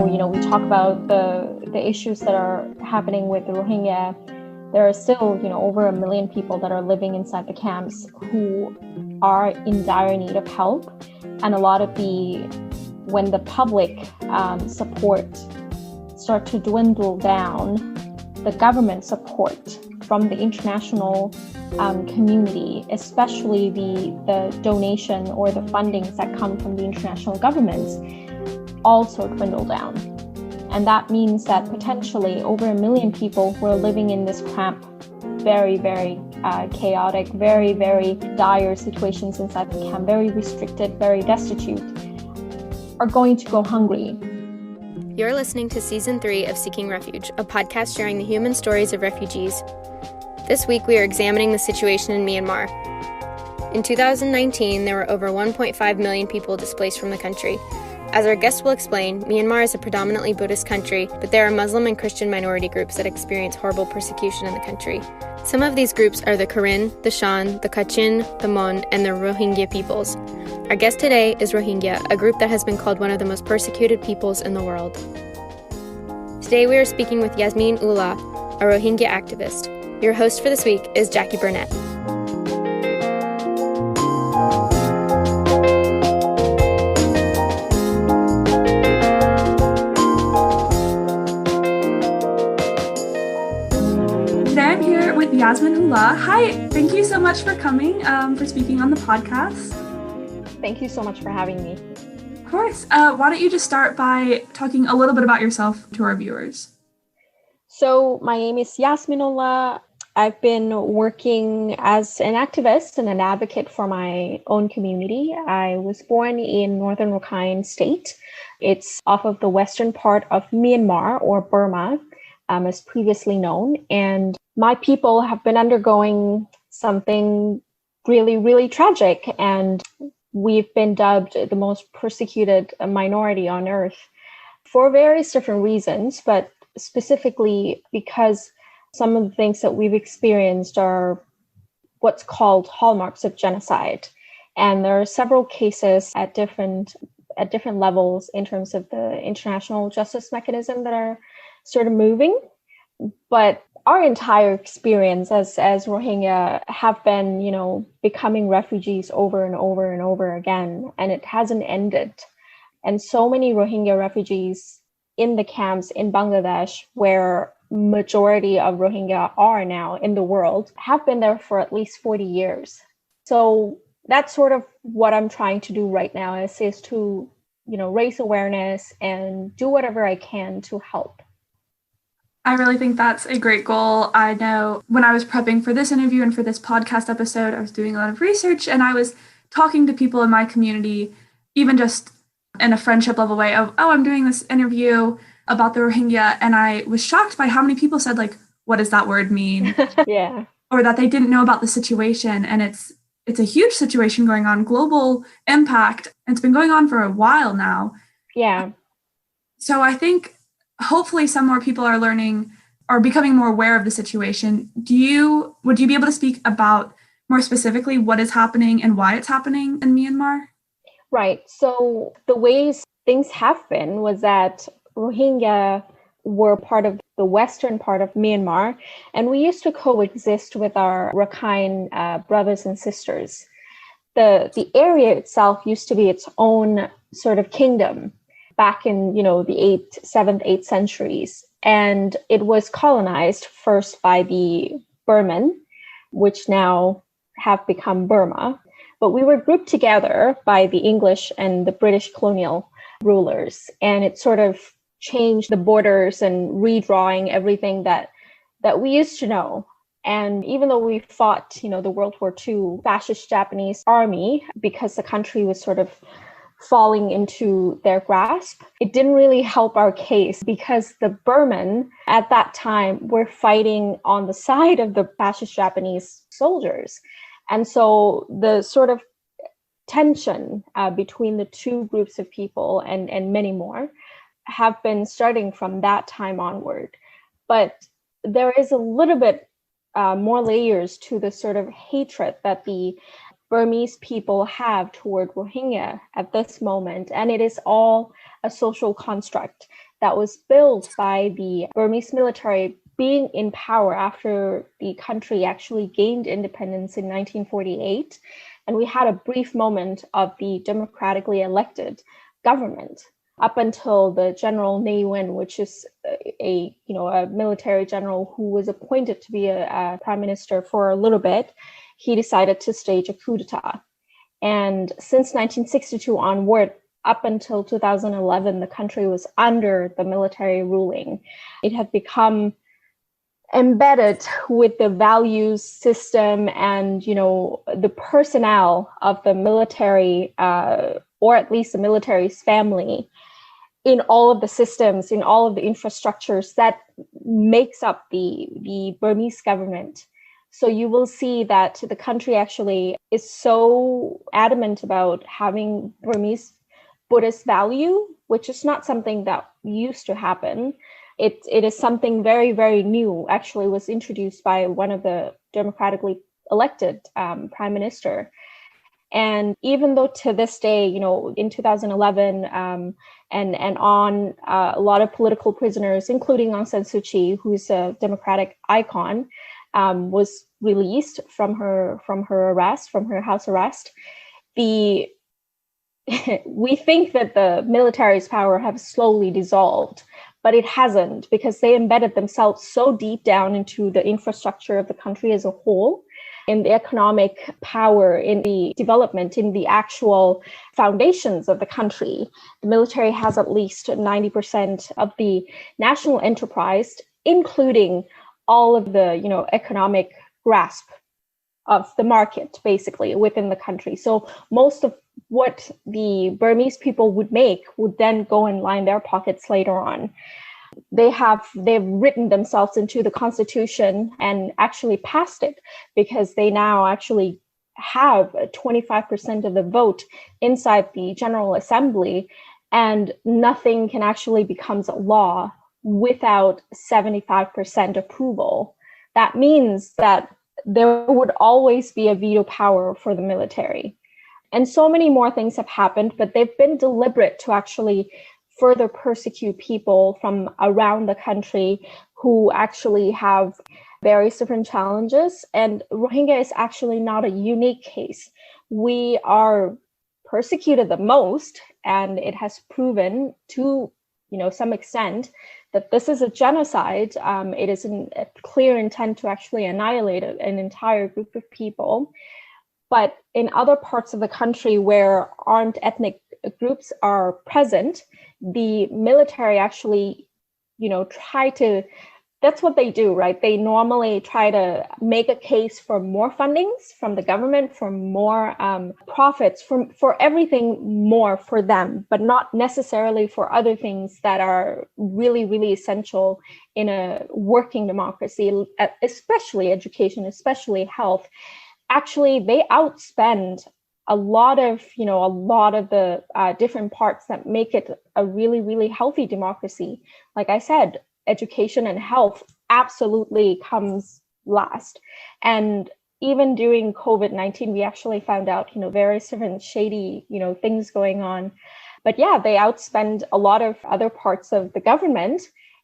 though, we talk about the issues that are happening with the Rohingya, there are still, over 1 million people that are living inside the camps who are in dire need of help. And when the public support start to dwindle down, the government support from the international community, especially the donation or the fundings that come from the international governments, also dwindle down. And that means that potentially over 1 million people who are living in this cramped, very, very chaotic, very, very dire situations inside the camp, very restricted, very destitute, are going to go hungry. You're listening to Season 3 of Seeking Refuge, a podcast sharing the human stories of refugees. This week, we are examining the situation in Myanmar. In 2019, there were over 1.5 million people displaced from the country. As our guest will explain, Myanmar is a predominantly Buddhist country, but there are Muslim and Christian minority groups that experience horrible persecution in the country. Some of these groups are the Karen, the Shan, the Kachin, the Mon, and the Rohingya peoples. Our guest today is Rohingya, a group that has been called one of the most persecuted peoples in the world. Today we are speaking with Yazmin Ullah, a Rohingya activist. Your host for this week is Jackie Burnett. Yazmin Ullah. Hi, thank you so much for coming, for speaking on the podcast. Thank you so much for having me. Of course. Why don't you just start by talking a little bit about yourself to our viewers? So my name is Yazmin Ullah. I've been working as an activist and an advocate for my own community. I was born in northern Rakhine State. It's off of the western part of Myanmar, or Burma, as previously known. And my people have been undergoing something really, really tragic, and we've been dubbed the most persecuted minority on earth for various different reasons, but specifically because some of the things that we've experienced are what's called hallmarks of genocide. And there are several cases at different levels in terms of the international justice mechanism that are sort of moving. But our entire experience as Rohingya have been, becoming refugees over and over and over again, and it hasn't ended. And so many Rohingya refugees in the camps in Bangladesh, where majority of Rohingya are now in the world, have been there for at least 40 years. So that's sort of what I'm trying to do right now is to, raise awareness and do whatever I can to help. I really think that's a great goal. I know when I was prepping for this interview and for this podcast episode, I was doing a lot of research and I was talking to people in my community, even just in a friendship level way of, I'm doing this interview about the Rohingya. And I was shocked by how many people said, what does that word mean? Yeah. Or that they didn't know about the situation. And it's a huge situation going on, global impact. And it's been going on for a while now. Yeah. So I think hopefully some more people are learning or becoming more aware of the situation. Would you be able to speak about more specifically what is happening and why it's happening in Myanmar? Right. So the ways things have been was that Rohingya were part of the western part of Myanmar, and we used to coexist with our Rakhine brothers and sisters. The area itself used to be its own sort of kingdom back in, the 7th, 8th centuries. And it was colonized first by the Burman, which now have become Burma. But we were grouped together by the English and the British colonial rulers. And it sort of changed the borders and redrawing everything that we used to know. And even though we fought, the World War II fascist Japanese army, because the country was sort of falling into their grasp, it didn't really help our case because the Burman at that time were fighting on the side of the fascist Japanese soldiers. And so the sort of tension between the two groups of people and many more have been starting from that time onward. But there is a little bit more layers to the sort of hatred that the Burmese people have toward Rohingya at this moment. And it is all a social construct that was built by the Burmese military being in power after the country actually gained independence in 1948. And we had a brief moment of the democratically elected government up until the General Ne Win, which is a military general who was appointed to be a prime minister for a little bit. He decided to stage a coup d'etat. And since 1962 onward, up until 2011, the country was under the military ruling. It had become embedded with the values system and, the personnel of the military, or at least the military's family, in all of the systems, in all of the infrastructures that makes up the Burmese government. So you will see that the country actually is so adamant about having Burmese Buddhist value, which is not something that used to happen. It is something very, very new, actually was introduced by one of the democratically elected prime minister. And even though to this day, in 2011 and on, a lot of political prisoners, including Aung San Suu Kyi, who's a democratic icon, was released from her arrest, from her house arrest. We think that the military's power have slowly dissolved, but it hasn't, because they embedded themselves so deep down into the infrastructure of the country as a whole, in the economic power, in the development, in the actual foundations of the country. The military has at least 90% of the national enterprise, including all of the, economic grasp of the market, basically, within the country. So most of what the Burmese people would make would then go and line their pockets later on. They've written themselves into the constitution and actually passed it, because they now actually have 25% of the vote inside the General Assembly, and nothing can actually become law without 75% approval. That means that there would always be a veto power for the military. And so many more things have happened, but they've been deliberate to actually further persecute people from around the country who actually have various different challenges. And Rohingya is actually not a unique case. We are persecuted the most, and it has proven to, some extent that this is a genocide. It is a clear intent to actually annihilate an entire group of people. But in other parts of the country where armed ethnic groups are present, the military actually, that's what they do, right? They normally try to make a case for more fundings from the government, for more profits, for everything more for them, but not necessarily for other things that are really, really essential in a working democracy, especially education, especially health. Actually, they outspend a lot of the different parts that make it a really, really healthy democracy. Like I said, education and health absolutely comes last. And even during COVID-19, we actually found out, various different shady, things going on. But yeah, they outspend a lot of other parts of the government.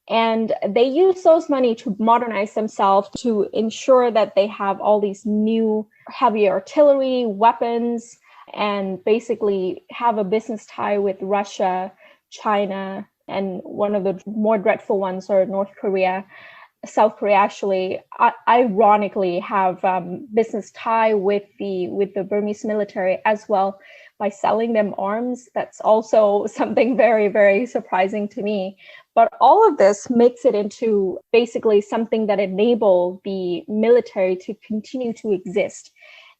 And they use those money to modernize themselves, to ensure that they have all these new heavy artillery, weapons, and basically have a business tie with Russia, China, and one of the more dreadful ones are North Korea. South Korea actually, ironically, have business tie with the Burmese military as well by selling them arms. That's also something very, very surprising to me. But all of this makes it into basically something that enable the military to continue to exist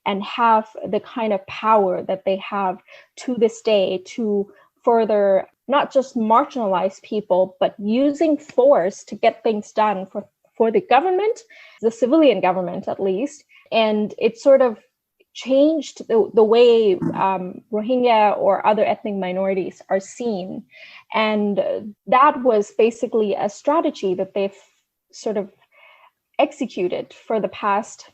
and have the kind of power that they have to this day to further not just marginalize people, but using force to get things done for the government, the civilian government at least. And it sort of changed the way Rohingya or other ethnic minorities are seen. And that was basically a strategy that they've sort of executed for the past,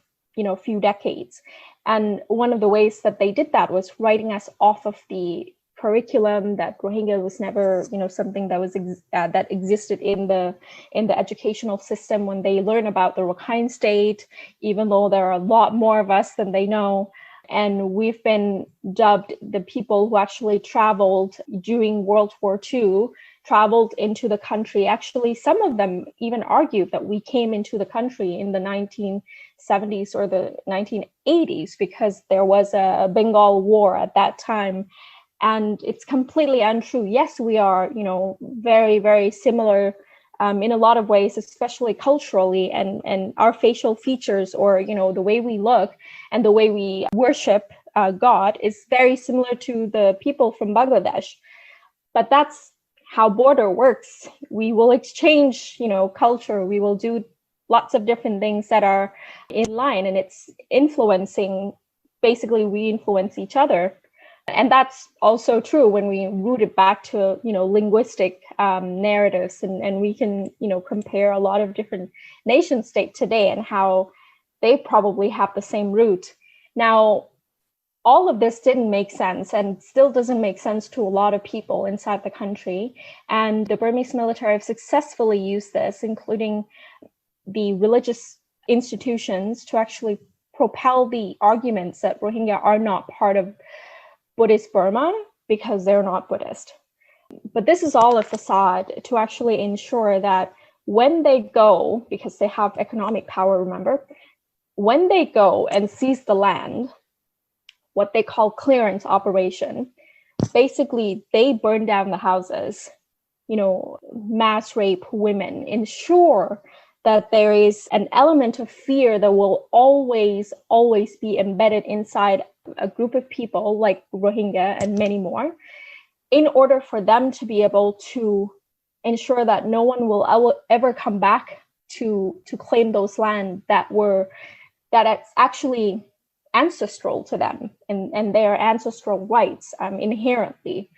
few decades. And one of the ways that they did that was writing us off of the curriculum, that Rohingya was never, something that was that existed in the educational system when they learn about the Rakhine State, even though there are a lot more of us than they know. And we've been dubbed the people who actually traveled during World War II, traveled into the country. Actually, some of them even argued that we came into the country in the 1970s or the 1980s because there was a Bengal War at that time. And it's completely untrue. Yes, we are, very, very similar in a lot of ways, especially culturally, and our facial features, or, the way we look and the way we worship God is very similar to the people from Bangladesh. But that's how border works. We will exchange, culture. We will do lots of different things that are in line, and it's influencing. Basically, we influence each other. And that's also true when we root it back to, linguistic narratives, and we can, compare a lot of different nation states today and how they probably have the same root. Now, all of this didn't make sense and still doesn't make sense to a lot of people inside the country. And the Burmese military have successfully used this, including the religious institutions, to actually propel the arguments that Rohingya are not part of Buddhist Burma because they're not Buddhist. But this is all a facade to actually ensure that when they go, because they have economic power, remember, when they go and seize the land, what they call clearance operation, basically they burn down the houses, mass rape women, ensure that there is an element of fear that will always be embedded inside a group of people like Rohingya and many more, in order for them to be able to ensure that no one will ever come back to claim those land that it's actually ancestral to them and their ancestral rights inherently.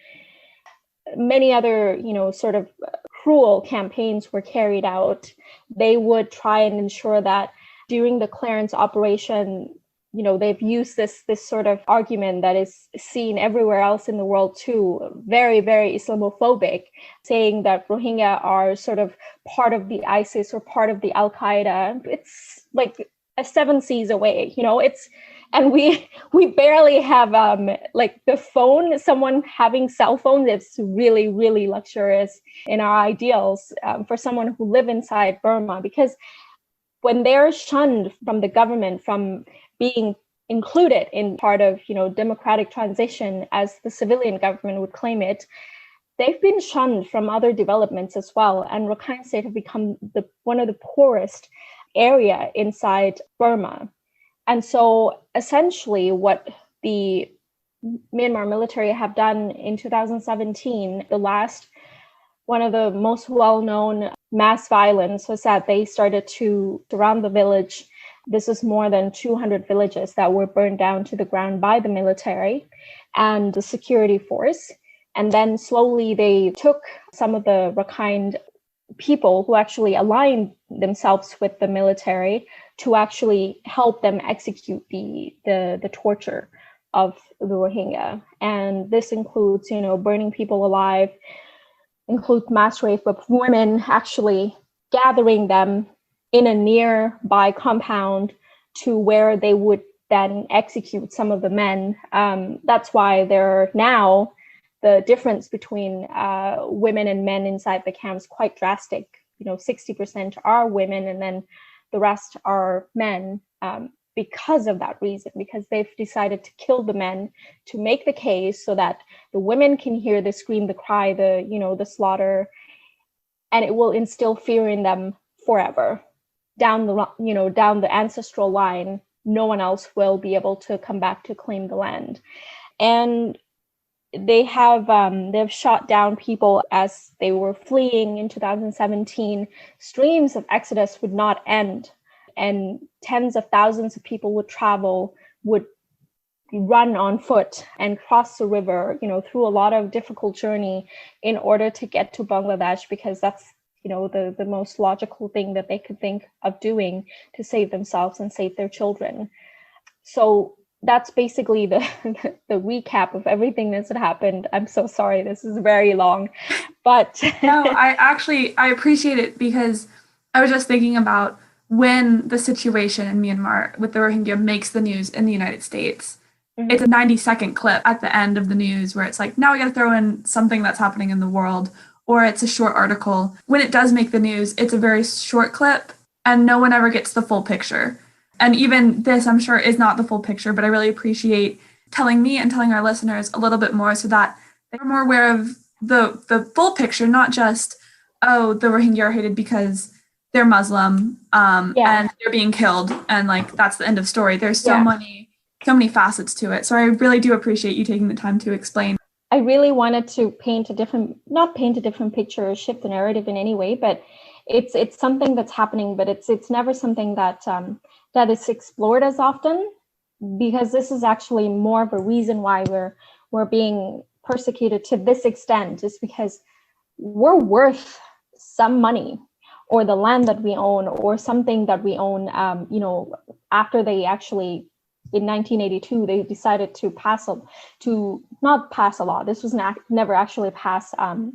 Many other, sort of cruel campaigns were carried out. They would try and ensure that during the clearance operation, they've used this sort of argument that is seen everywhere else in the world too, very, very Islamophobic, saying that Rohingya are sort of part of the ISIS or part of the Al-Qaeda. It's like a 7 seas away, and we barely have the phone. Someone having cell phones, it's really, really luxurious in our ideals for someone who live inside Burma, because when they're shunned from the government, from being included in part of, democratic transition as the civilian government would claim it, they've been shunned from other developments as well. And Rakhine State have become one of the poorest area inside Burma. And so essentially what the Myanmar military have done in 2017, one of the most well-known mass violence was that they started to surround the village. This is more than 200 villages that were burned down to the ground by the military and the security force. And then slowly they took some of the Rakhine people who actually aligned themselves with the military to actually help them execute the torture of the Rohingya. And this includes, burning people alive, includes mass rape of women, actually gathering them in a nearby compound to where they would then execute some of the men. That's why there are now the difference between women and men inside the camps quite drastic. 60% are women and then the rest are men, because of that reason, because they've decided to kill the men to make the case so that the women can hear the scream, the cry, the slaughter, and it will instill fear in them forever. Down the ancestral line, no one else will be able to come back to claim the land. And they've shot down people as they were fleeing in 2017. Streams of exodus would not end, and tens of thousands of people would run on foot and cross the river, through a lot of difficult journey in order to get to Bangladesh, because that's the most logical thing that they could think of doing to save themselves and save their children. So that's basically the the recap of everything that's happened. I'm so sorry, this is very long, but no, I appreciate it, because I was just thinking about when the situation in Myanmar with the Rohingya makes the news in the United States. It's a 90-second clip at the end of the news where it's like, now we got to throw in something that's happening in the world, or it's a short article. When it does make the news, it's a very short clip and no one ever gets the full picture. And even this, I'm sure, is not the full picture, but I really appreciate telling me and telling our listeners a little bit more so that they're more aware of the full picture, not just, oh, the Rohingya are hated because they're Muslim and they're being killed and like that's the end of story. There's so many facets to it. So I really do appreciate you taking the time to explain. I really wanted to not paint a different picture or shift the narrative in any way, but it's something that's happening, but it's never something that that is explored as often, because this is actually more of a reason why we're being persecuted to this extent, is because we're worth some money, or the land that we own, or something that we own. After they actually, in 1982, they decided to not pass a law. This was never actually passed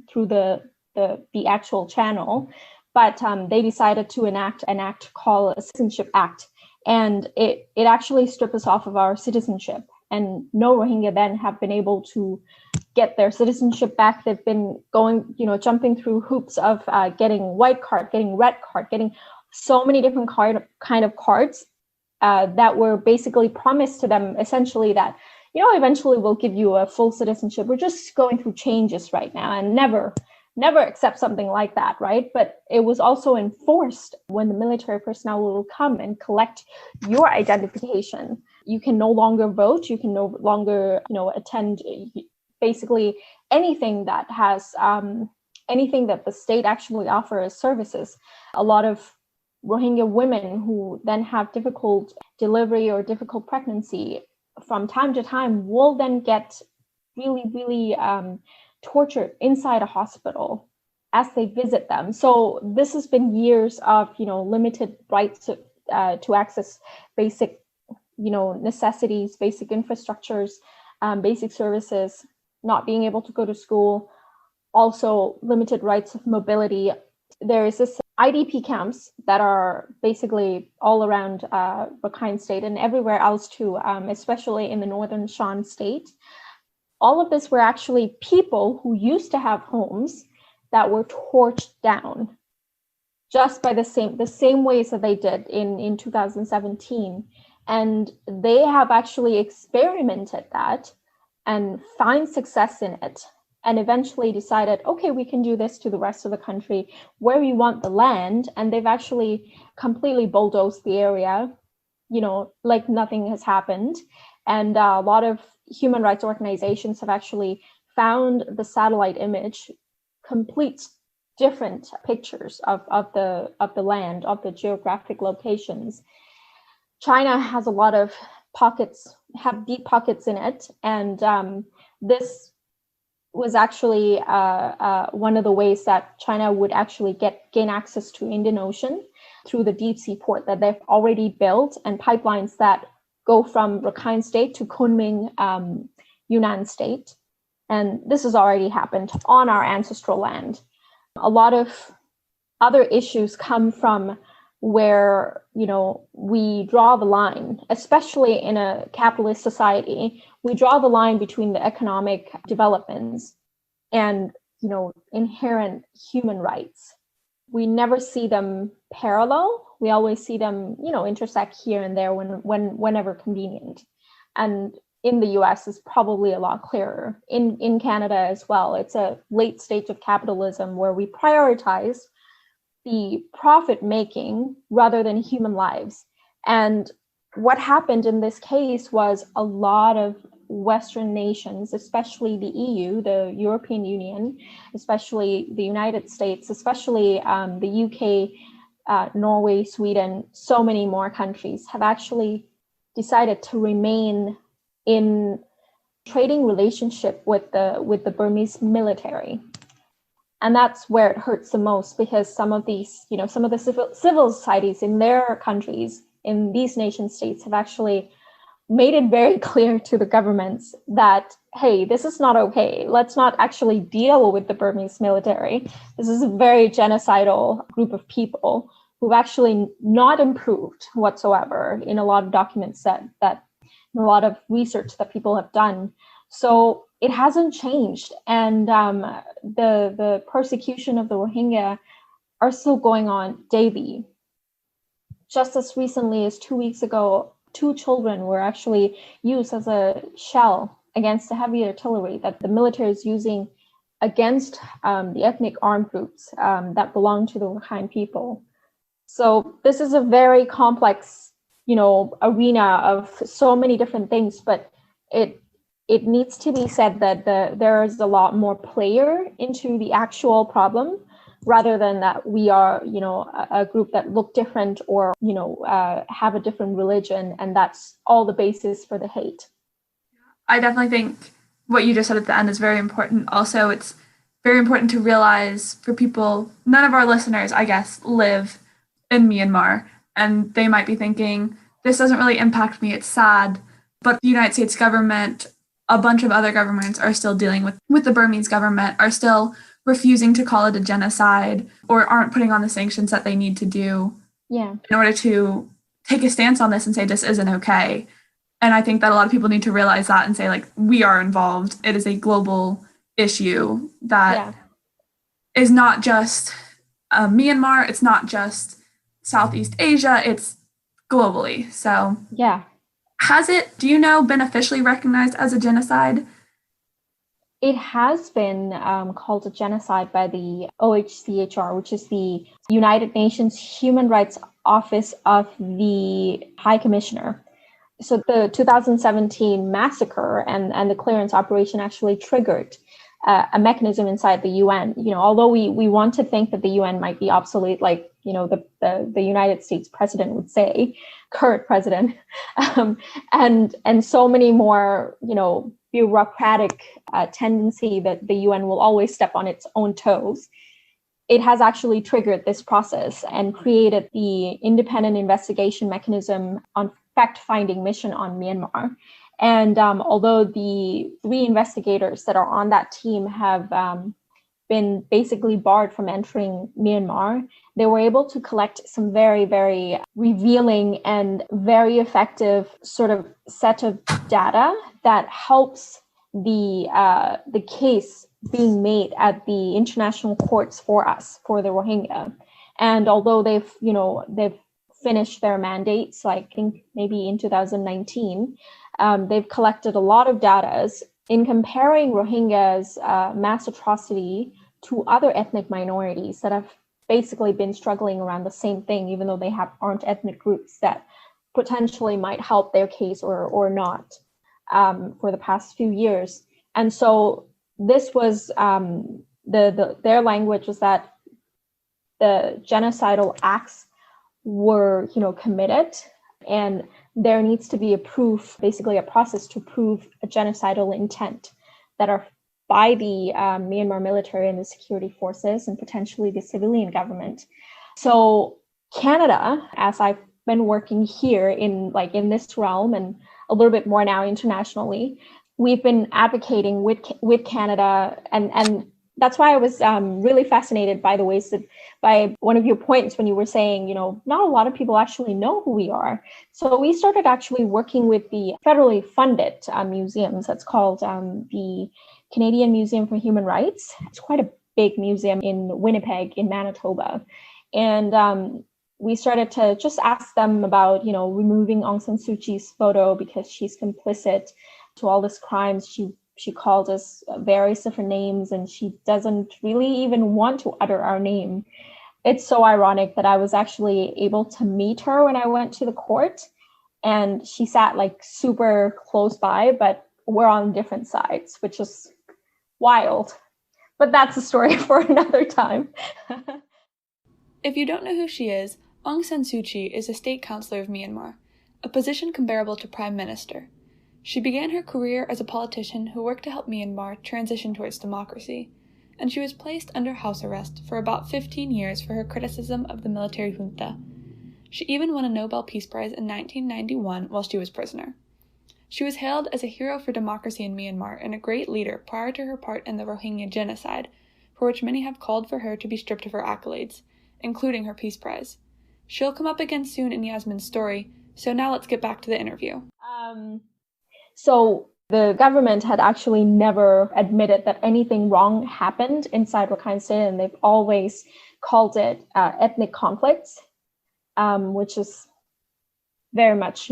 through the actual channel, but they decided to enact an act called a Citizenship Act, and it actually stripped us off of our citizenship. And no Rohingya then have been able to get their citizenship back. They've been going, jumping through hoops of getting white card, getting red card, getting so many different kind of cards that were basically promised to them, essentially that, eventually we'll give you a full citizenship. We're just going through changes right now, and never accept something like that, right? But it was also enforced when the military personnel will come and collect your identification. You can no longer vote. You can no longer, attend basically anything that has anything that the state actually offers services. A lot of Rohingya women who then have difficult delivery or difficult pregnancy from time to time will then get really, really tortured inside a hospital as they visit them. So this has been years of, limited rights to access basic, necessities, basic infrastructures, basic services, not being able to go to school, also limited rights of mobility. There is this IDP camps that are basically all around Rakhine State and everywhere else too, especially in the northern Shan State. All of this were actually people who used to have homes that were torched down just by the same ways that they did in 2017. And they have actually experimented that and find success in it, and eventually decided, okay, we can do this to the rest of the country where we want the land. And they've actually completely bulldozed the area, like nothing has happened. And a lot of human rights organizations have actually found the satellite image, complete different pictures of the land, of the geographic locations. China has a lot of have deep pockets in it. And this was actually one of the ways that China would actually gain access to Indian Ocean through the deep sea port that they've already built, and pipelines that go from Rakhine State to Kunming, Yunnan State. And this has already happened on our ancestral land. A lot of other issues come from where, we draw the line, especially in a capitalist society. We draw the line between the economic developments and, inherent human rights. We never see them parallel. We always see them, intersect here and there whenever convenient. And in the US is probably a lot clearer. In Canada as well, it's a late stage of capitalism where we prioritize the profit making rather than human lives. And what happened in this case was a lot of Western nations, especially the EU, the European Union, especially the United States, especially the UK, Norway, Sweden, so many more countries have actually decided to remain in trading relationship with the Burmese military. And that's where it hurts the most, because some of these, some of the civil societies in their countries, in these nation states, have actually made it very clear to the governments that, hey, this is not okay. Let's not actually deal with the Burmese military. This is a very genocidal group of people who've actually not improved whatsoever in a lot of documents that in a lot of research that people have done. So it hasn't changed. And the persecution of the Rohingya are still going on daily. Just as recently as 2 weeks ago, 2 children were actually used as a shell against the heavy artillery that the military is using against the ethnic armed groups that belong to the Rakhine people. So this is a very complex, arena of so many different things, but it needs to be said that there is a lot more player into the actual problem, rather than that we are, a group that look different or, have a different religion, and that's all the basis for the hate. I definitely think what you just said at the end is very important. Also, it's very important to realize for people, none of our listeners, I guess, live in Myanmar, and they might be thinking, this doesn't really impact me, it's sad, but the United States government, a bunch of other governments are still dealing with the Burmese government, are still refusing to call it a genocide, or aren't putting on the sanctions that they need to do in order to take a stance on this and say this isn't okay. And I think that a lot of people need to realize that and say, like, we are involved. It is a global issue that is not just Myanmar, it's not just Southeast Asia, it's globally. So has it, do you know, been officially recognized as a genocide? It has been called a genocide by the OHCHR, which is the United Nations Human Rights Office of the High Commissioner. So the 2017 massacre and the clearance operation actually triggered a mechanism inside the UN. Although we want to think that the UN might be obsolete, like, the United States president would say, current president, and so many more, bureaucratic tendency that the UN will always step on its own toes. It has actually triggered this process and created the independent investigation mechanism on fact-finding mission on Myanmar. And although the 3 investigators that are on that team have been basically barred from entering Myanmar, they were able to collect some very, very revealing and very effective sort of set of data that helps the case being made at the international courts for us, for the Rohingya. And although they've finished their mandates, like I think maybe in 2019, they've collected a lot of data in comparing Rohingyas' mass atrocity to other ethnic minorities that have basically been struggling around the same thing, even though they aren't ethnic groups that potentially might help their case or not for the past few years. And so this was their language was that the genocidal acts were committed, and there needs to be a proof, basically a process to prove a genocidal intent that are by the Myanmar military and the security forces and potentially the civilian government. So Canada, as I've been working here in this realm and a little bit more now internationally, we've been advocating with Canada, and that's why I was really fascinated by by one of your points when you were saying, not a lot of people actually know who we are. So we started actually working with the federally funded museums. That's called the Canadian Museum for Human Rights. It's quite a big museum in Winnipeg, in Manitoba. And we started to just ask them about, removing Aung San Suu Kyi's photo because she's complicit to all these crimes. She called us various different names, and she doesn't really even want to utter our name. It's so ironic that I was actually able to meet her when I went to the court, and she sat super close by, but we're on different sides, which is wild. But that's a story for another time. If you don't know who she is, Aung San Suu Kyi is a state councillor of Myanmar, a position comparable to prime minister. She began her career as a politician who worked to help Myanmar transition towards democracy, and she was placed under house arrest for about 15 years for her criticism of the military junta. She even won a Nobel Peace Prize in 1991 while she was prisoner. She was hailed as a hero for democracy in Myanmar and a great leader prior to her part in the Rohingya genocide, for which many have called for her to be stripped of her accolades, including her Peace Prize. She'll come up again soon in Yazmin's story, so now let's get back to the interview. So the government had actually never admitted that anything wrong happened inside Rakhine State, and they've always called it ethnic conflicts, which is very much,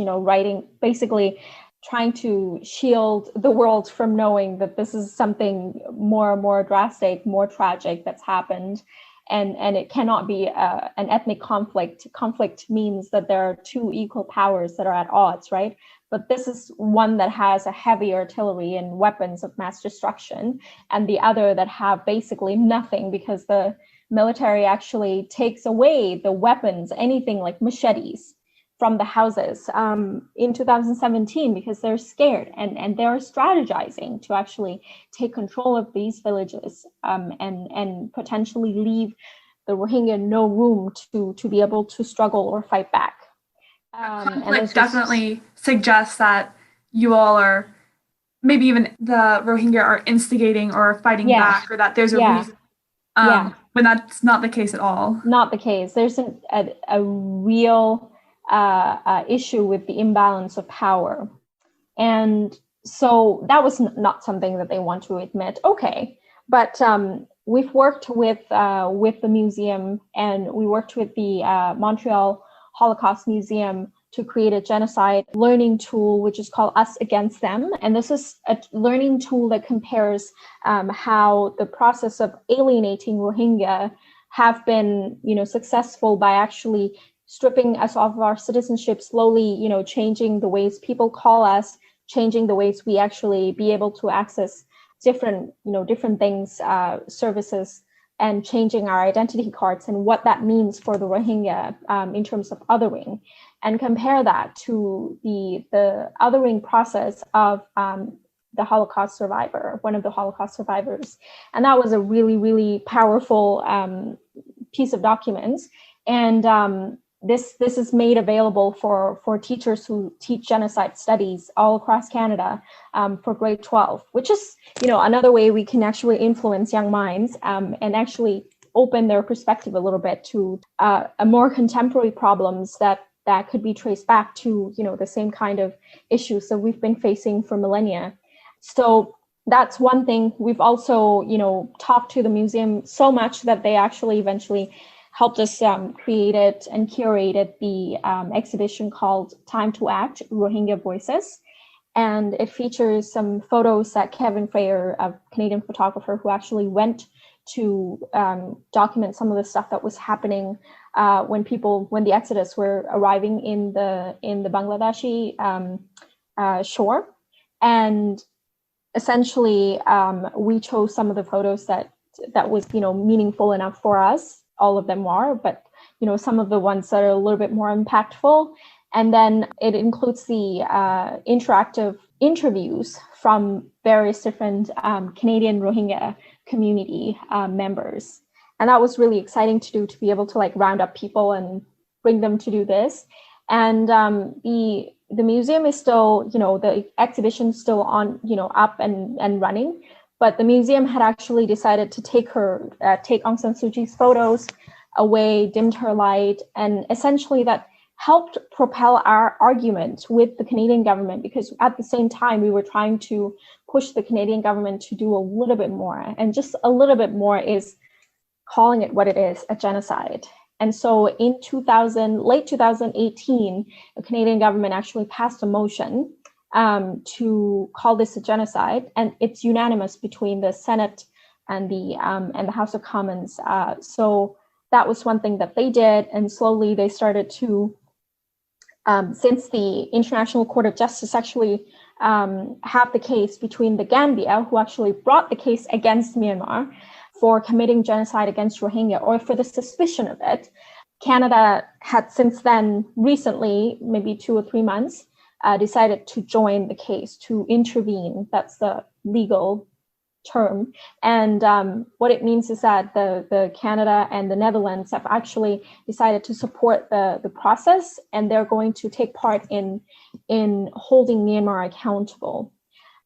basically trying to shield the world from knowing that this is something more drastic, more tragic that's happened. And it cannot be an ethnic conflict. Conflict means that there are two equal powers that are at odds, right? But this is one that has a heavy artillery and weapons of mass destruction, and the other that have basically nothing, because the military actually takes away the weapons, anything like machetes, from the houses in 2017, because they're scared, and they're strategizing to actually take control of these villages and potentially leave the Rohingya no room to be able to struggle or fight back. Conflict definitely suggests that you all are, maybe even the Rohingya are instigating or fighting back, or that there's a reason. When that's not the case at all. Not the case. There's a real issue with the imbalance of power. And so that was not something that they want to admit. Okay, but we've worked with the museum, and we worked with the Montreal Holocaust Museum to create a genocide learning tool, which is called Us Against Them. And this is a learning tool that compares how the process of alienating Rohingya have been, successful by actually stripping us of our citizenship, slowly, changing the ways people call us, changing the ways we actually be able to access different things, services, and changing our identity cards, and what that means for the Rohingya in terms of othering, and compare that to the othering process of the Holocaust survivor, one of the Holocaust survivors. And that was a really, really powerful piece of documents. And this is made available for teachers who teach genocide studies all across Canada for grade 12, which is, another way we can actually influence young minds and actually open their perspective a little bit to a more contemporary problems that could be traced back to, the same kind of issues that we've been facing for millennia. So that's one thing. We've also, talked to the museum so much that they actually eventually helped us created and curated the exhibition called Time to Act, Rohingya Voices. And it features some photos that Kevin Freyer, a Canadian photographer who actually went to document some of the stuff that was happening when the Exodus were arriving in the Bangladeshi shore. And essentially, we chose some of the photos that was, meaningful enough for us. All of them are, but some of the ones that are a little bit more impactful. And then it includes the interactive interviews from various different Canadian Rohingya community members. And that was really exciting to do, to be able to round up people and bring them to do this. And the museum is still, the exhibition is still on, up and running. But the museum had actually decided to take Aung San Suu Kyi's photos away, dimmed her light, and essentially that helped propel our argument with the Canadian government, because at the same time we were trying to push the Canadian government to do a little bit more, and just a little bit more is calling it what it is, a genocide. And so in late 2018, the Canadian government actually passed a motion to call this a genocide, and it's unanimous between the Senate and the House of Commons. So that was one thing that they did, and slowly they started to, since the International Court of Justice actually have the case between the Gambia, who actually brought the case against Myanmar for committing genocide against Rohingya, or for the suspicion of it. Canada had since then, recently, maybe 2 or 3 months, decided to join the case, to intervene. That's the legal term. And what it means is that the Canada and the Netherlands have actually decided to support the process, and they're going to take part in holding Myanmar accountable.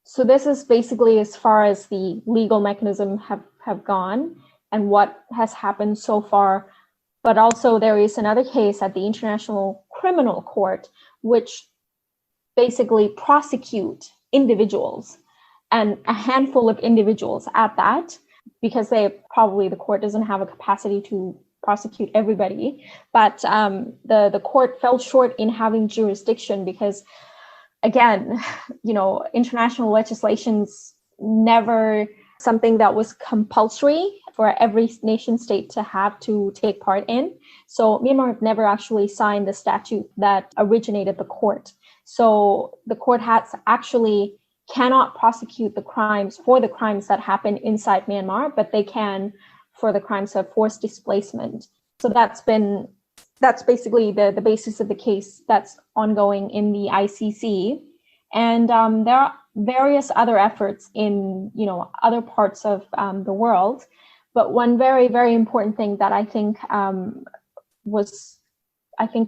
So this is basically as far as the legal mechanism have gone and what has happened so far. But also there is another case at the International Criminal Court, which basically prosecute individuals, and a handful of individuals at that, because the court doesn't have a capacity to prosecute everybody. But the court fell short in having jurisdiction because, again, international legislation's never something that was compulsory for every nation state to have to take part in. So Myanmar never actually signed the statute that originated the court. So the court cannot prosecute the crimes that happen inside Myanmar, but they can for the crimes of forced displacement. So that's basically the basis of the case that's ongoing in the ICC. And there are various other efforts in other parts of the world. But one very, very important thing that I think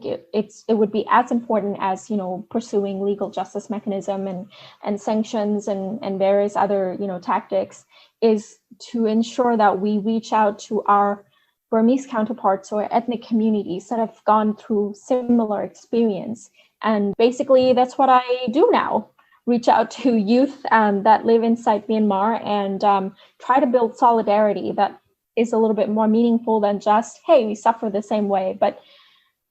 it would be as important as pursuing legal justice mechanism and sanctions and various other tactics, is to ensure that we reach out to our Burmese counterparts or ethnic communities that have gone through similar experience. And basically that's what I do now. Reach out to youth that live inside Myanmar and try to build solidarity that is a little bit more meaningful than just, hey, we suffer the same way. But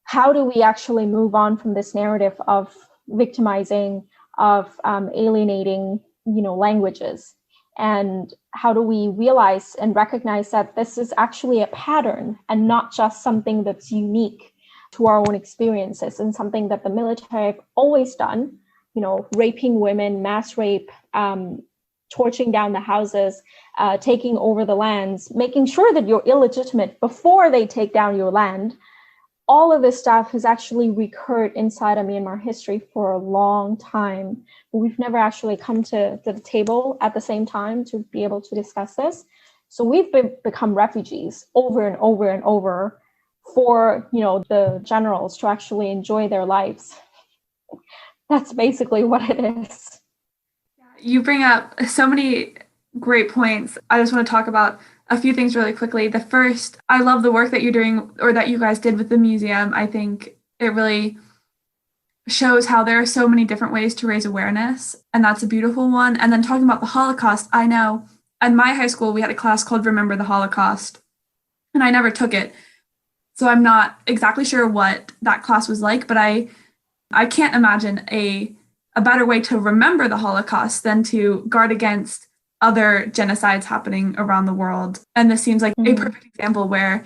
how do we actually move on from this narrative of victimizing, of alienating, languages? And how do we realize and recognize that this is actually a pattern and not just something that's unique to our own experiences, and something that the military have always done, raping women, mass rape, torching down the houses, taking over the lands, making sure that you're illegitimate before they take down your land. All of this stuff has actually recurred inside of Myanmar history for a long time. But we've never actually come to the table at the same time to be able to discuss this. So we've become refugees over and over and over for the generals to actually enjoy their lives. That's basically what it is. You bring up so many great points. I just want to talk about a few things really quickly. The first, I love the work that you're doing, or that you guys did with the museum. I think it really shows how there are so many different ways to raise awareness, and that's a beautiful one. And then talking about the Holocaust, I know at my high school, we had a class called Remember the Holocaust, and I never took it. So I'm not exactly sure what that class was like, but I can't imagine a better way to remember the Holocaust than to guard against other genocides happening around the world. And this seems like a perfect example where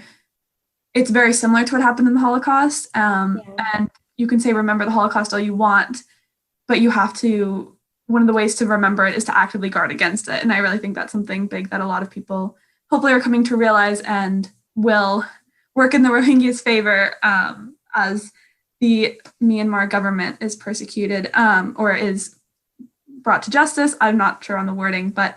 it's very similar to what happened in the Holocaust. And you can say remember the Holocaust all you want, but you have to, one of the ways to remember it is to actively guard against it. And I really think that's something big that a lot of people hopefully are coming to realize and will work in the Rohingyas' favor as the Myanmar government is persecuted or is brought to justice. I'm not sure on the wording, but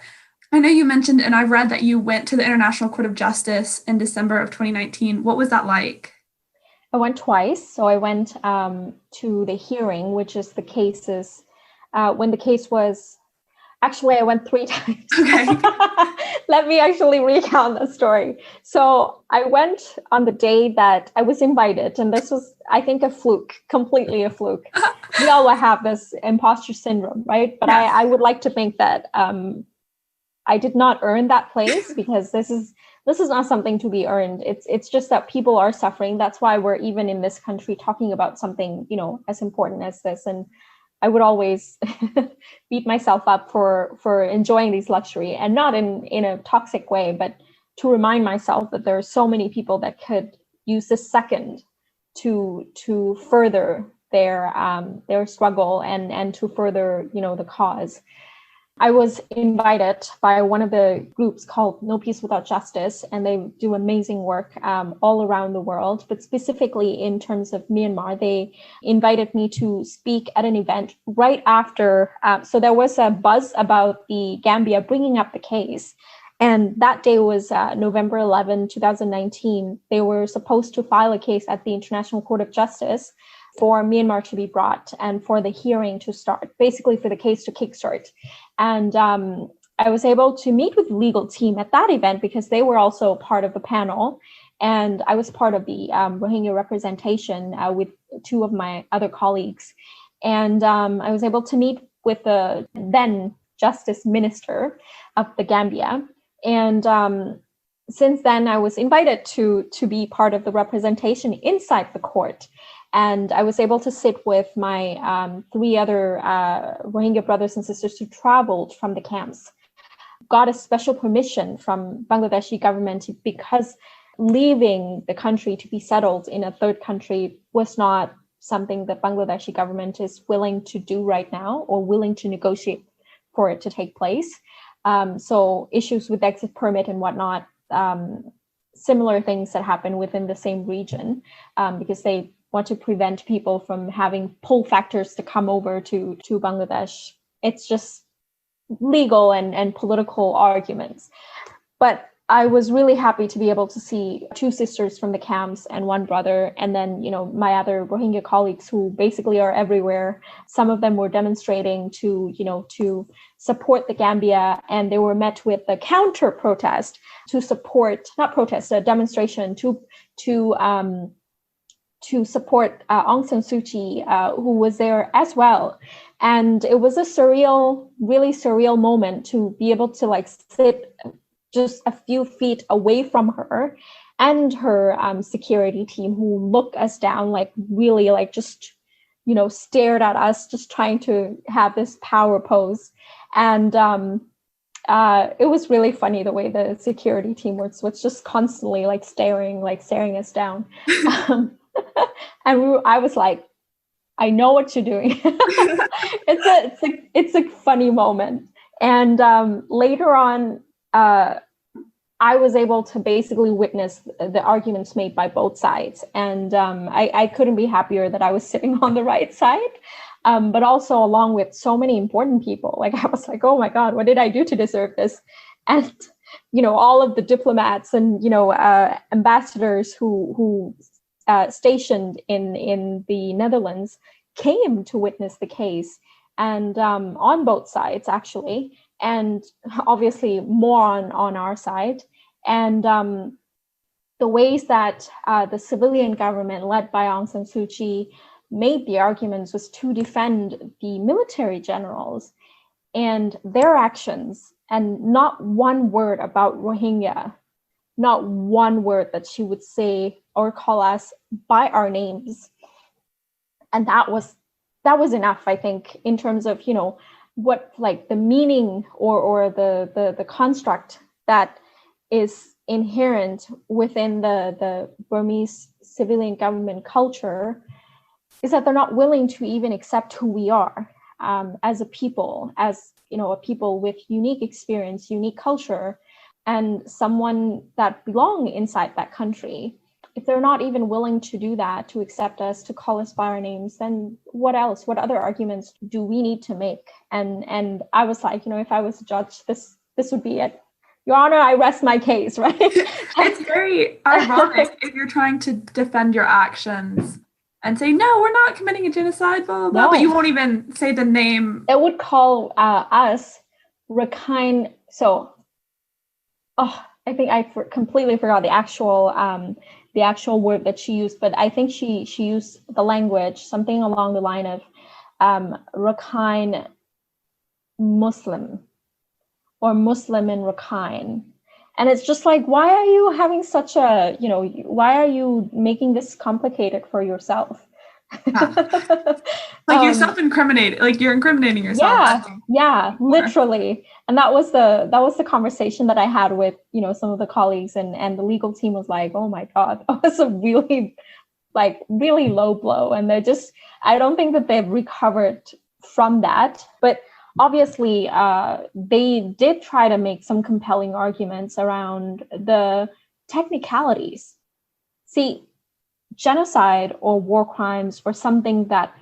I know you mentioned, and I've read that you went to the International Court of Justice in December of 2019. What was that like? I went twice. So I went to the hearing, which is the cases, when the case was, actually I went 3 times. Okay. Let me actually recount the story. So I went on the day that I was invited, and this was, I think, a fluke, completely a fluke. We all have this imposter syndrome, right? But yes. I would like to think that I did not earn that place, because this is not something to be earned. It's just that people are suffering. That's why we're even in this country talking about something, as important as this. And I would always beat myself up for enjoying these luxury, and not in a toxic way, but to remind myself that there are so many people that could use this second to further their struggle and to further, the cause. I was invited by one of the groups called No Peace Without Justice, and they do amazing work all around the world. But specifically in terms of Myanmar, they invited me to speak at an event right after. So there was a buzz about the Gambia bringing up the case. And that day was November 11, 2019. They were supposed to file a case at the International Court of Justice for Myanmar to be brought and for the hearing to start, basically for the case to kickstart. And I was able to meet with the legal team at that event because they were also part of the panel. And I was part of the Rohingya representation with two of my other colleagues. And I was able to meet with the then Justice Minister of the Gambia. And since then, I was invited to be part of the representation inside the court. And I was able to sit with my three other Rohingya brothers and sisters who traveled from the camps, got a special permission from Bangladeshi government because leaving the country to be settled in a third country was not something that Bangladeshi government is willing to do right now or willing to negotiate for it to take place. So issues with exit permit and whatnot, similar things that happen within the same region because they want to prevent people from having pull factors to come over to Bangladesh. It's just legal and political arguments. But I was really happy to be able to see two sisters from the camps and one brother, and then, my other Rohingya colleagues who basically are everywhere. Some of them were demonstrating to support the Gambia, and they were met with a counter protest to support, not protest, a demonstration to support Aung San Suu Kyi, who was there as well. And it was a really surreal moment to be able to sit just a few feet away from her and her security team, who looked us down, really just, stared at us, just trying to have this power pose. And it was really funny the way the security team was just constantly staring us down. And I was like, I know what you're doing. It's a funny moment. And later on, I was able to basically witness the arguments made by both sides. And I couldn't be happier that I was sitting on the right side, but also along with so many important people. I was like, oh my God, what did I do to deserve this? And, all of the diplomats and, ambassadors who stationed in the Netherlands came to witness the case, and on both sides, actually. And obviously more on our side. And the ways that the civilian government led by Aung San Suu Kyi made the arguments was to defend the military generals and their actions, and not one word about Rohingya, not one word that she would say or call us by our names. And that was enough, I think, in terms of, what the meaning or the construct that is inherent within the Burmese civilian government culture is that they're not willing to even accept who we are as a people, as a people with unique experience, unique culture, and someone that belong inside that country. If they're not even willing to do that, to accept us, to call us by our names, then what else? What other arguments do we need to make? And I was like, if I was a judge, this would be it. Your Honor, I rest my case, right? It's very ironic if you're trying to defend your actions and say, no, we're not committing a genocide, blah, blah, blah, no. But you won't even say the name. It would call us Rakhine. So, I think I completely forgot the actual word that she used, but I think she used the language, something along the line of Rakhine Muslim, or Muslim in Rakhine. And it's just like, why are you having such a, why are you making this complicated for yourself? You're self-incriminating, you're incriminating yourself. Yeah, literally. And that was the conversation that I had with, some of the colleagues, and the legal team was like, oh my God, that was a really, really low blow. And I don't think that they've recovered from that. But obviously, they did try to make some compelling arguments around the technicalities. See, genocide or war crimes or something that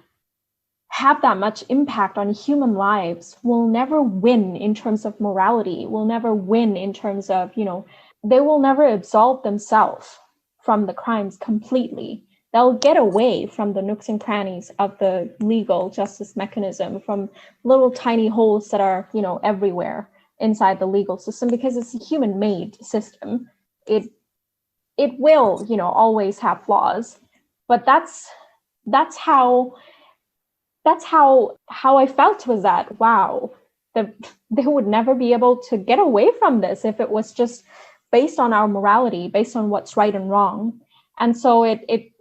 have that much impact on human lives will never win in terms of morality, will never win in terms of, they will never absolve themselves from the crimes completely. They'll get away from the nooks and crannies of the legal justice mechanism, from little tiny holes that are, everywhere inside the legal system, because it's a human-made system. It will, always have flaws, but that's how I felt, was that, wow, they would never be able to get away from this if it was just based on our morality, based on what's right and wrong. And so it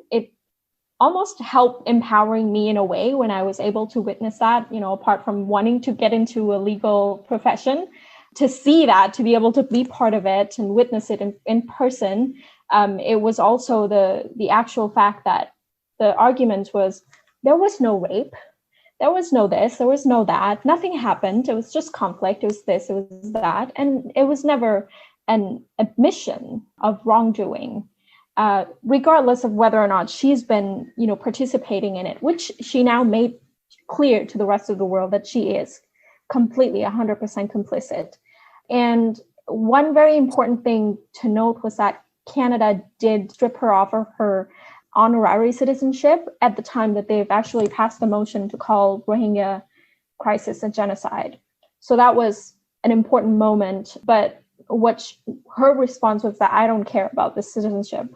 almost helped empowering me in a way when I was able to witness that, apart from wanting to get into a legal profession, to see that, to be able to be part of it and witness it in person. It was also the actual fact that the argument was, there was no rape. There was no this, there was no that, nothing happened. It was just conflict. It was this, it was that. And it was never an admission of wrongdoing, regardless of whether or not she's been, participating in it, which she now made clear to the rest of the world that she is completely 100% complicit. And one very important thing to note was that Canada did strip her off of her honorary citizenship at the time that they've actually passed the motion to call Rohingya crisis a genocide. So that was an important moment, but her response was that I don't care about the citizenship.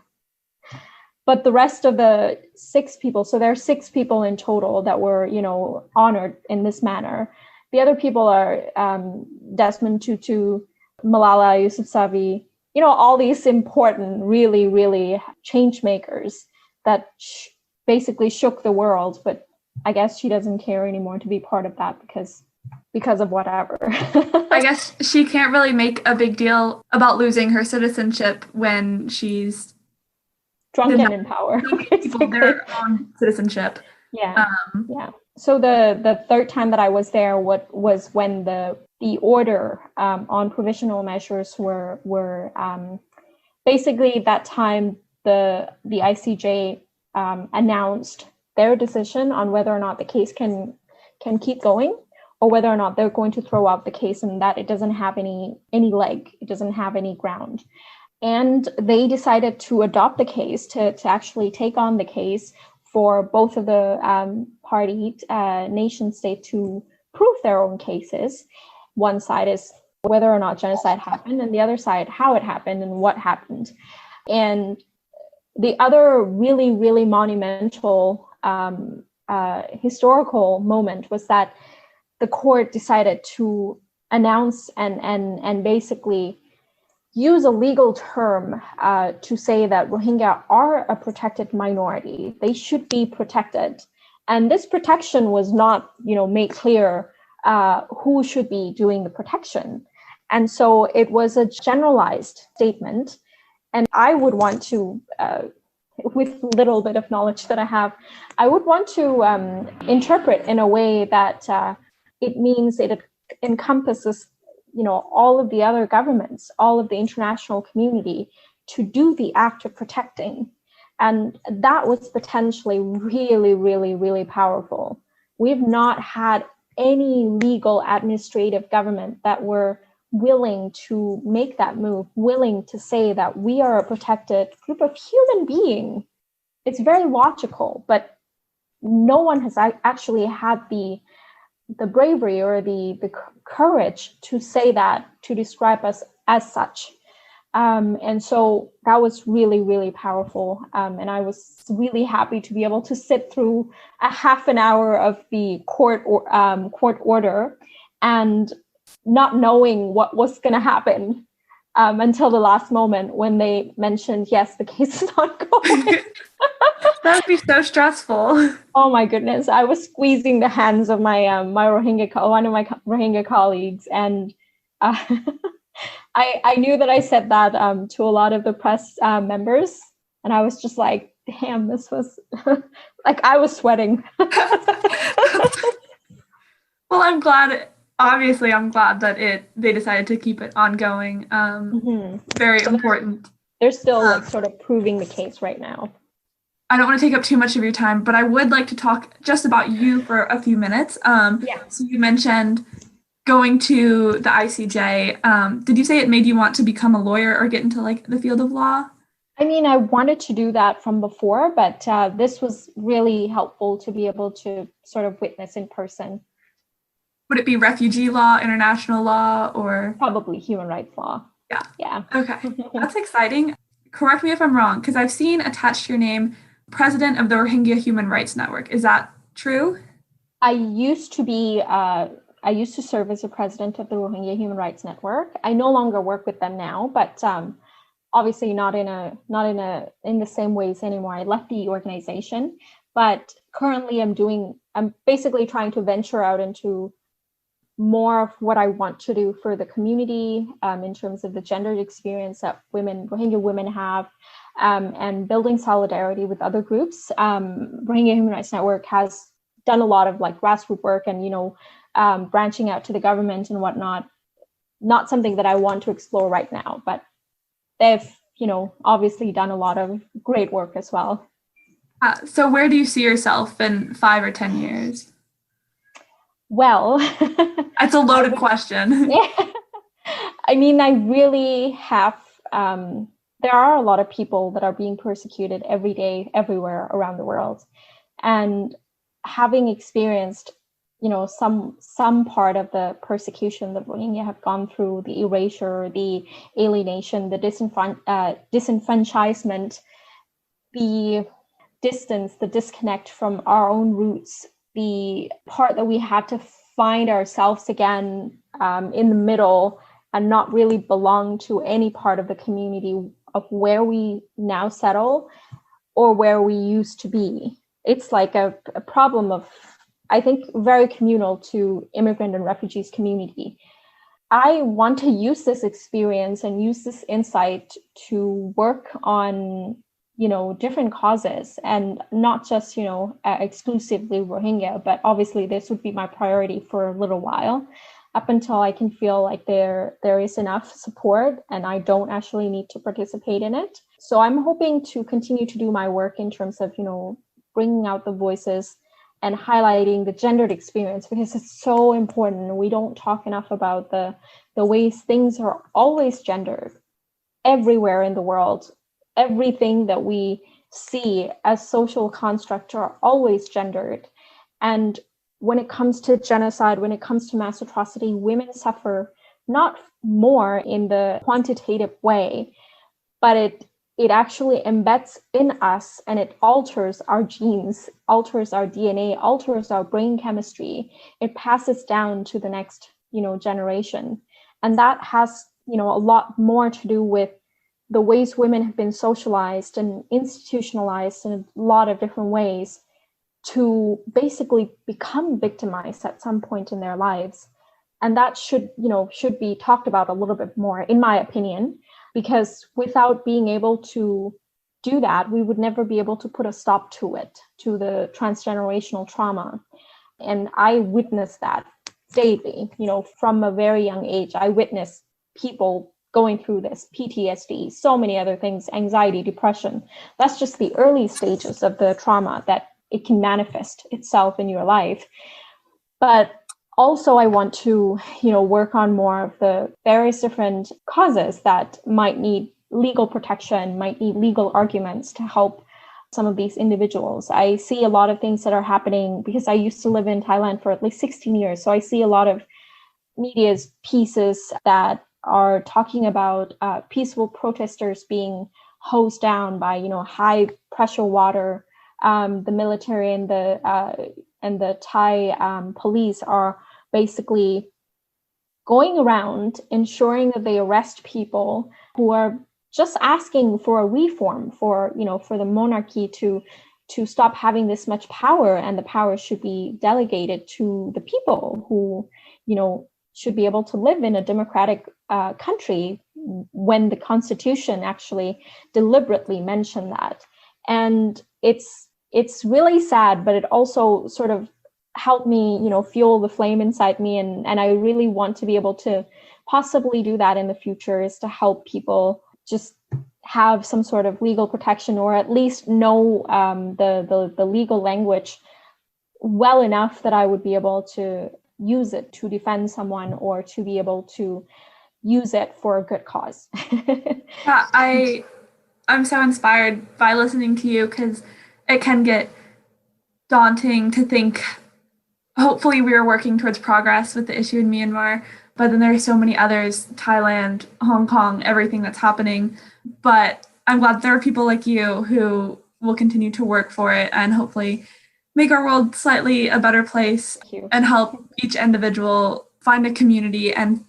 But the rest of the 6 people, so there are 6 people in total that were, honored in this manner. The other people are Desmond Tutu, Malala Yousafzai, all these important, really, really change makers that basically shook the world. But I guess she doesn't care anymore to be part of that because of whatever. I guess she can't really make a big deal about losing her citizenship when she's drunk and in power. People their own citizenship. Yeah. Yeah. So the third time that I was there, was when the order on provisional measures were basically that time the ICJ announced their decision on whether or not the case can keep going, or whether or not they're going to throw out the case and that it doesn't have any leg, it doesn't have any ground. And they decided to adopt the case, to actually take on the case for both of the party nation state to prove their own cases. One side is whether or not genocide happened, and the other side how it happened and what happened. And the other really, really monumental historical moment was that the court decided to announce and basically use a legal term to say that Rohingya are a protected minority. They should be protected. And this protection was not, made clear who should be doing the protection. And so it was a generalized statement. And I would want to, with little bit of knowledge that I have, I would want to interpret in a way that it means it encompasses, all of the other governments, all of the international community to do the act of protecting. And that was potentially really, really, really powerful. We've not had any legal administrative government that were willing to make that move, willing to say that we are a protected group of human beings. It's very logical, but no one has actually had the bravery or the courage to say that, to describe us as such. And so that was really, really powerful. And I was really happy to be able to sit through a half an hour of the court order and not knowing what was going to happen until the last moment when they mentioned, yes, the case is ongoing. That would be so stressful. Oh my goodness. I was squeezing the hands of my one of my Rohingya colleagues, and I knew that I said that to a lot of the press members, and I was just like, damn, this was like I was sweating. Well, I'm glad obviously I'm glad that they decided to keep it ongoing. Very So important. They're still like sort of proving the case right now. I don't want to take up too much of your time, but I would like to talk just about you for a few minutes. So you mentioned going to the ICJ. Did you say it made you want to become a lawyer or get into like the field of law? I mean, I wanted to do that from before, but this was really helpful to be able to sort of witness in person. Would it be refugee law, international law, or? Probably human rights law. Yeah. Yeah. Okay. That's exciting. Correct me if I'm wrong, because I've seen attached to your name, President of the Rohingya Human Rights Network. Is that true? I used to serve as a president of the Rohingya Human Rights Network. I no longer work with them now, but obviously not in the same ways anymore. I left the organization, but currently I'm basically trying to venture out into more of what I want to do for the community in terms of the gendered experience that Rohingya women have, and building solidarity with other groups. Rohingya Human Rights Network has done a lot of like grassroots work and, branching out to the government and whatnot. Not something that I want to explore right now, but they've, obviously done a lot of great work as well. So where do you see yourself in 5 or 10 years? Well, that's a loaded question. Yeah. I mean, I really have, there are a lot of people that are being persecuted every day, everywhere around the world. And having experienced, some part of the persecution that Rohingya have gone through, the erasure, the alienation, the disenfranchisement, the distance, the disconnect from our own roots, the part that we had to find ourselves again in the middle and not really belong to any part of the community of where we now settle or where we used to be. It's like a problem of, I think, very communal to immigrant and refugees community. I want to use this experience and use this insight to work on different causes, and not just, exclusively Rohingya, but obviously this would be my priority for a little while, up until I can feel like there is enough support and I don't actually need to participate in it. So I'm hoping to continue to do my work in terms of, bringing out the voices and highlighting the gendered experience, because it's so important. We don't talk enough about the ways things are always gendered everywhere in the world. Everything that we see as social constructs are always gendered. And when it comes to genocide, when it comes to mass atrocity, women suffer not more in the quantitative way, but it actually embeds in us and it alters our genes, alters our DNA, alters our brain chemistry. It passes down to the next, generation. And that has, a lot more to do with the ways women have been socialized and institutionalized in a lot of different ways to basically become victimized at some point in their lives. And that should be talked about a little bit more, in my opinion, because without being able to do that, we would never be able to put a stop to it, to the transgenerational trauma. And I witnessed that daily, from a very young age. I witnessed people going through this, PTSD, so many other things, anxiety, depression. That's just the early stages of the trauma that it can manifest itself in your life. But also I want to, work on more of the various different causes that might need legal protection, might need legal arguments to help some of these individuals. I see a lot of things that are happening because I used to live in Thailand for at least 16 years. So I see a lot of media's pieces that are talking about peaceful protesters being hosed down by, high pressure water. The military and the Thai police are basically going around ensuring that they arrest people who are just asking for a reform, for the monarchy to stop having this much power, and the power should be delegated to the people who, should be able to live in a democratic country, when the Constitution actually deliberately mentioned that. And it's really sad, but it also sort of helped me, fuel the flame inside me. And I really want to be able to possibly do that in the future, is to help people just have some sort of legal protection, or at least know the legal language well enough that I would be able to use it to defend someone, or to be able to use it for a good cause. Yeah, I'm so inspired by listening to you, because it can get daunting to think, hopefully we are working towards progress with the issue in Myanmar, but then there are so many others, Thailand, Hong Kong, everything that's happening. But I'm glad there are people like you who will continue to work for it and hopefully make our world slightly a better place and help each individual find a community and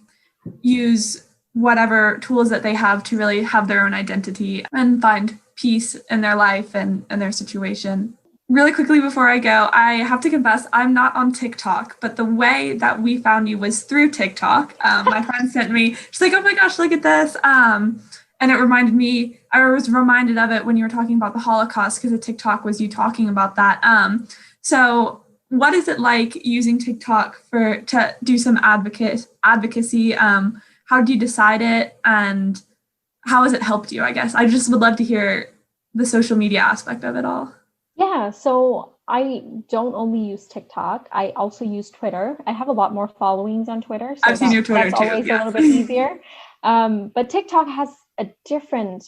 use whatever tools that they have to really have their own identity and find peace in their life and their situation. Really quickly before I go, I have to confess, I'm not on TikTok, but the way that we found you was through TikTok. My friend sent me, she's like, oh my gosh, look at this. And it reminded me, I was reminded of it when you were talking about the Holocaust, because the TikTok was you talking about that. So what is it like using TikTok to do some advocacy? How did you decide it, and how has it helped you, I guess? I just would love to hear the social media aspect of it all. Yeah, so I don't only use TikTok. I also use Twitter. I have a lot more followings on Twitter, so I've seen your Twitter that's too, always yes. a little bit easier. But TikTok has a different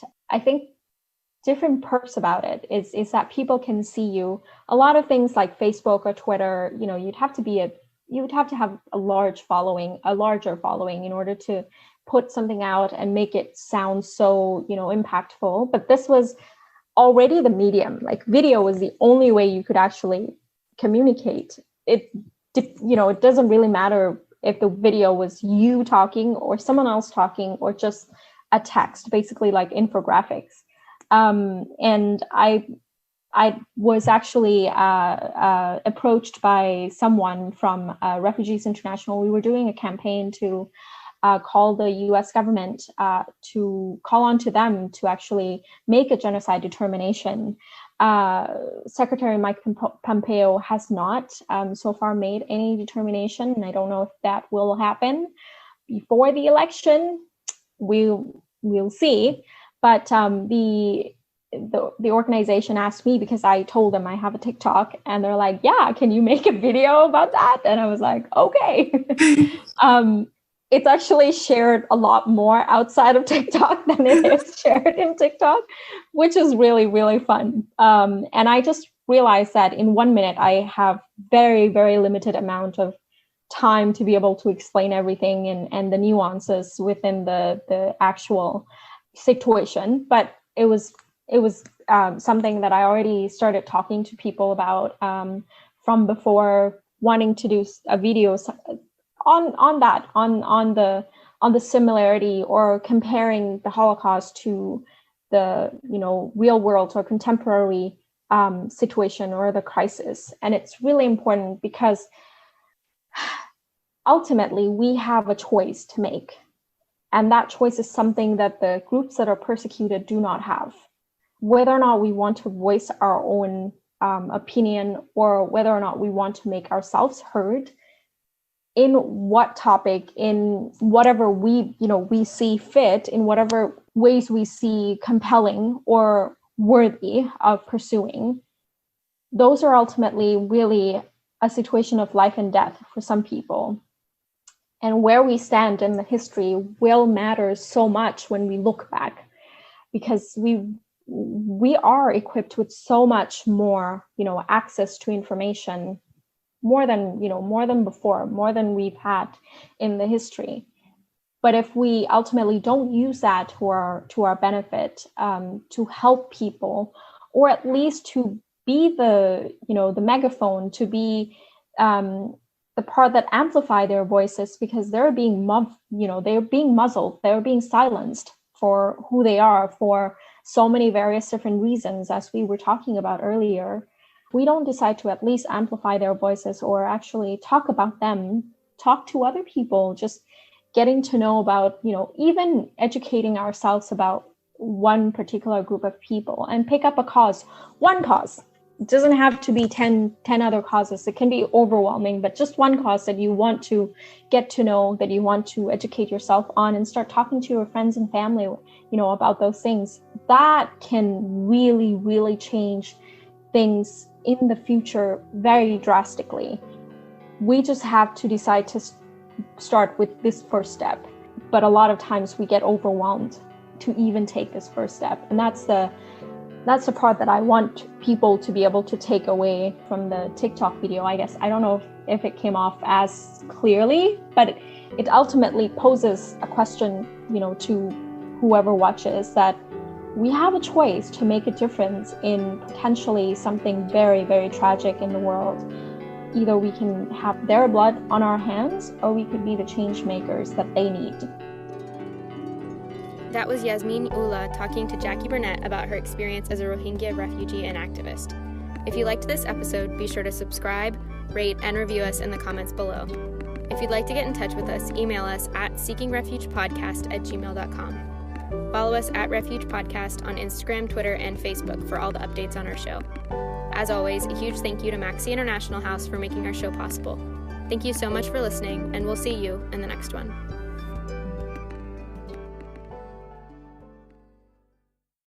perks about it. Is that people can see you. A lot of things like Facebook or Twitter, you'd have to have a larger following in order to put something out and make it sound so, impactful. But this was already the medium. Like, video was the only way you could actually communicate. It doesn't really matter if the video was you talking or someone else talking or just a text, basically like infographics. And I was actually approached by someone from Refugees International. We were doing a campaign to call the U.S. government to call on to them to actually make a genocide determination. Secretary Mike Pompeo has not so far made any determination, and I don't know if that will happen before the election. We'll see. But the organization asked me, because I told them I have a TikTok, and they're like, yeah, can you make a video about that? And I was like, okay. It's actually shared a lot more outside of TikTok than it is shared in TikTok, which is really, really fun. And I just realized that in 1 minute, I have very, very limited amount of time to be able to explain everything and the nuances within the actual situation. But it was something that I already started talking to people about from before, wanting to do a video on the similarity or comparing the Holocaust to the real world or contemporary situation or the crisis. And it's really important because ultimately we have a choice to make. And that choice is something that the groups that are persecuted do not have. Whether or not we want to voice our own opinion, or whether or not we want to make ourselves heard in what topic, in whatever we see fit, in whatever ways we see compelling or worthy of pursuing, those are ultimately really a situation of life and death for some people. And where we stand in the history will matter so much when we look back, because we are equipped with so much more, access to information, more than before, more than we've had in the history. But if we ultimately don't use that to our benefit, to help people, or at least to be the megaphone, to be the part that amplify their voices, because they're being muzzled, they're being silenced for who they are, for so many various different reasons, as we were talking about earlier. We don't decide to at least amplify their voices or actually talk about them, talk to other people, just getting to know about, even educating ourselves about one particular group of people, and pick up one cause, It doesn't have to be 10 other causes. It can be overwhelming, but just one cause that you want to get to know, that you want to educate yourself on, and start talking to your friends and family, about those things. That can really, really change things in the future very drastically. We just have to decide to start with this first step. But a lot of times we get overwhelmed to even take this first step. And that's the part that I want people to be able to take away from the TikTok video, I guess. I don't know if it came off as clearly, but it ultimately poses a question, to whoever watches, that we have a choice to make a difference in potentially something very, very tragic in the world. Either we can have their blood on our hands, or we could be the change makers that they need. That was Yazmin Ullah talking to Jackie Burnett about her experience as a Rohingya refugee and activist. If you liked this episode, be sure to subscribe, rate, and review us in the comments below. If you'd like to get in touch with us, email us at seekingrefugepodcast@gmail.com. Follow us at Refuge Podcast on Instagram, Twitter, and Facebook for all the updates on our show. As always, a huge thank you to Maxi International House for making our show possible. Thank you so much for listening, and we'll see you in the next one.